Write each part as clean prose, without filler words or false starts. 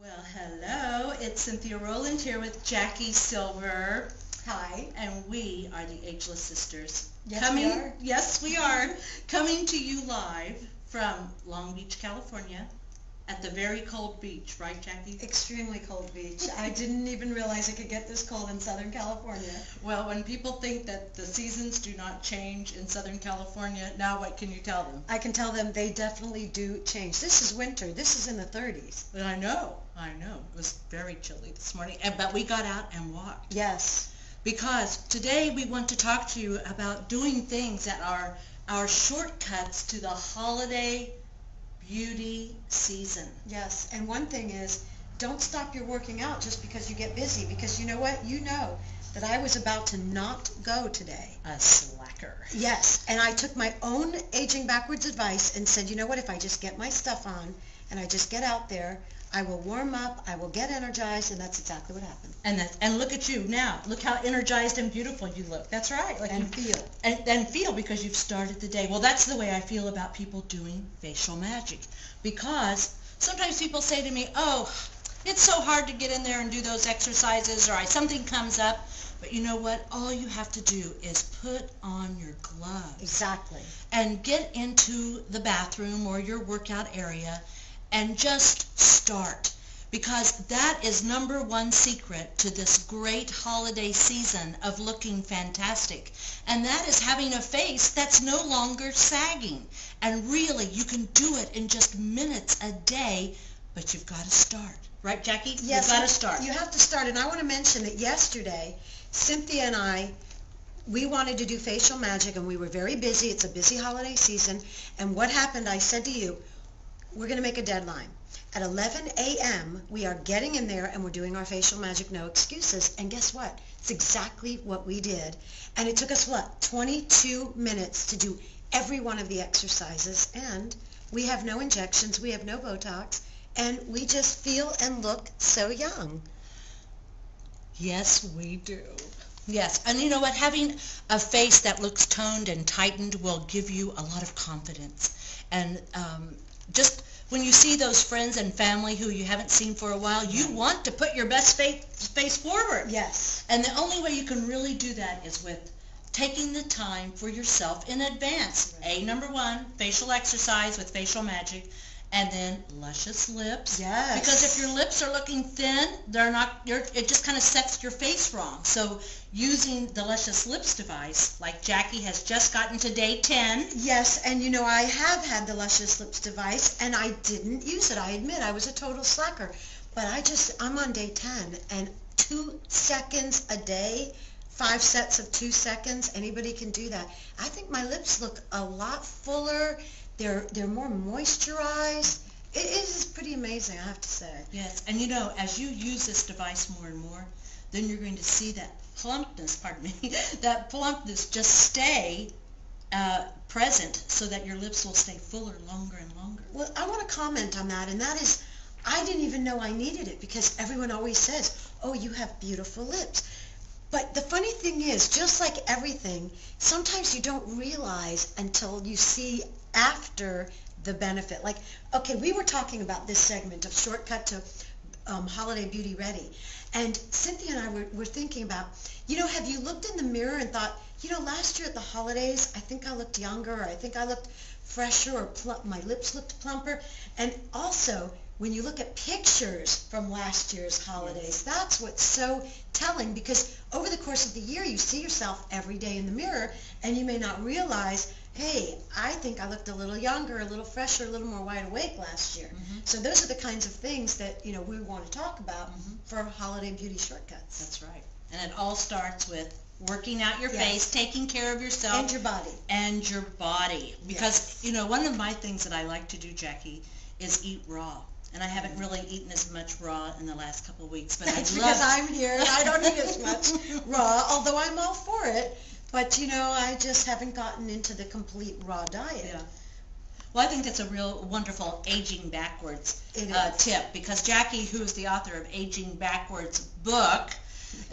Well, hello. It's Cynthia Rowland here with Jackie Silver. Hi. And we are the Ageless Sisters. Yes, we are. Yes, we are. Coming to you live from Long Beach, California, at the very cold beach, right, Jackie? Extremely cold beach. I didn't even realize it could get this cold in Southern California. Well, when people think that the seasons do not change in Southern California, now what can you tell them? I can tell them they definitely do change. This is winter. This is in the 30s. But I know. It was very chilly this morning, but we got out and walked. Yes. Because today we want to talk to you about doing things that are our shortcuts to the holiday beauty season. Yes, and one thing is, don't stop your working out just because you get busy, because you know what? You know that I was about to not go today. A slacker. Yes, and I took my own aging backwards advice and said, you know what, if I just get my stuff on and I just get out there, I will warm up, I will get energized, and that's exactly what happened. And look at you now. Look how energized and beautiful you look. That's right. Feel. And feel, because you've started the day. Well, that's the way I feel about people doing facial magic. Because sometimes people say to me, oh, it's so hard to get in there and do those exercises, or something comes up. But you know what? All you have to do is put on your gloves. Exactly. And get into the bathroom or your workout area and just start. Because that is number one secret to this great holiday season of looking fantastic. And that is having a face that's no longer sagging. And really, you can do it in just minutes a day, but you've got to start. Right, Jackie? Yes, you've got to start. You have to start. And I want to mention that yesterday, Cynthia and I, we wanted to do facial magic, and we were very busy. It's a busy holiday season. And what happened, I said to you, we're going to make a deadline. At 11 a.m., we are getting in there and we're doing our facial magic, no excuses. And guess what? It's exactly what we did. And it took us, 22 minutes to do every one of the exercises. And we have no injections, we have no Botox, and we just feel and look so young. Yes, we do. Yes, and you know what? Having a face that looks toned and tightened will give you a lot of confidence. And just when you see those friends and family who you haven't seen for a while, you want to put your best face forward. Yes. And the only way you can really do that is with taking the time for yourself in advance. Right. Number one, facial exercise with facial magic. And then luscious lips. Yes. Because if your lips are looking thin, it just kind of sets your face wrong. So using the luscious lips device, like Jackie has just gotten to day 10. Yes, and you know, I have had the luscious lips device, and I didn't use it. I admit I was a total slacker. But I'm on day 10, and 2 seconds a day, 5 sets of 2 seconds, anybody can do that. I think my lips look a lot fuller. They're more moisturized. It is pretty amazing, I have to say. Yes, and you know, as you use this device more and more, then you're going to see that plumpness, that plumpness just stay present, so that your lips will stay fuller longer and longer. Well, I want to comment on that, and that is, I didn't even know I needed it, because everyone always says, oh, you have beautiful lips. But the funny thing is, just like everything, sometimes you don't realize until you see after the benefit. Like, okay, we were talking about this segment of Shortcut to Holiday Beauty Ready. And Cynthia and I were thinking about, you know, have you looked in the mirror and thought, you know, last year at the holidays, I think I looked younger, or I think I looked fresher, or my lips looked plumper. And also, when you look at pictures from last year's holidays, that's what's so telling, because over the course of the year, you see yourself every day in the mirror, and you may not realize, hey, I think I looked a little younger, a little fresher, a little more wide awake last year. Mm-hmm. So those are the kinds of things that, you know, we want to talk about for holiday beauty shortcuts. That's right. And it all starts with working out your Yes. face, taking care of yourself. And your body. And your body. Because, Yes. you know, one of my things that I like to do, Jackie, is eat raw. And I haven't really eaten as much raw in the last couple of weeks. But That's because I'm here and I don't eat as much raw, although I'm all for it. But, you know, I just haven't gotten into the complete raw diet. Yeah. Well, I think that's a real wonderful aging backwards tip, because Jackie, who is the author of Aging Backwards book,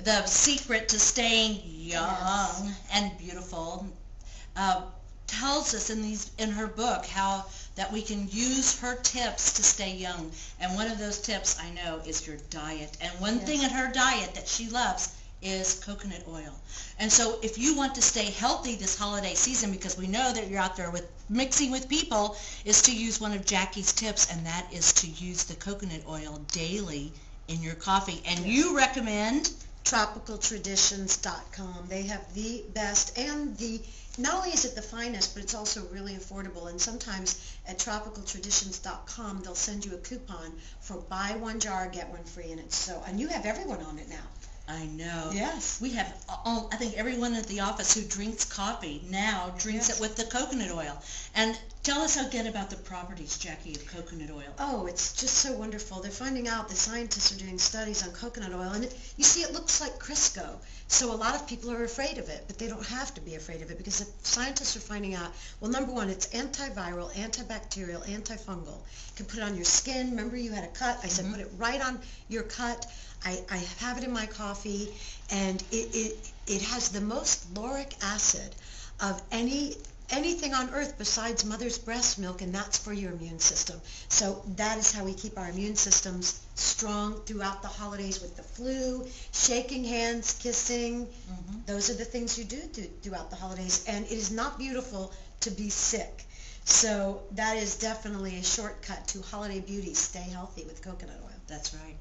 The Secret to Staying Young and Beautiful, tells us in her book how that we can use her tips to stay young. And one of those tips I know is your diet. And one thing in her diet that she loves is coconut oil. And so if you want to stay healthy this holiday season, because we know that you're out there with mixing with people, is to use one of Jackie's tips, and that is to use the coconut oil daily in your coffee. And you recommend tropicaltraditions.com. They have the best, and not only is it the finest, but it's also really affordable. And sometimes at tropicaltraditions.com they'll send you a coupon for buy one jar, get one free, and you have everyone on it now. I know. Yes. We have, I think everyone at the office who drinks coffee now drinks it with the coconut oil. And tell us again about the properties, Jackie, of coconut oil. Oh, it's just so wonderful. They're finding out, the scientists are doing studies on coconut oil, and you see it looks like Crisco. So a lot of people are afraid of it, but they don't have to be afraid of it, because the scientists are finding out, well, number one, it's antiviral, antibacterial, antifungal. You can put it on your skin. Remember you had a cut? I said put it right on your cut. I have it in my coffee, and it has the most lauric acid of anything on earth besides mother's breast milk, and that's for your immune system. So that is how we keep our immune systems strong throughout the holidays with the flu, shaking hands, kissing. Those are the things you do throughout the holidays, and it is not beautiful to be sick. So that is definitely a shortcut to holiday beauty. Stay healthy with coconut oil. That's right.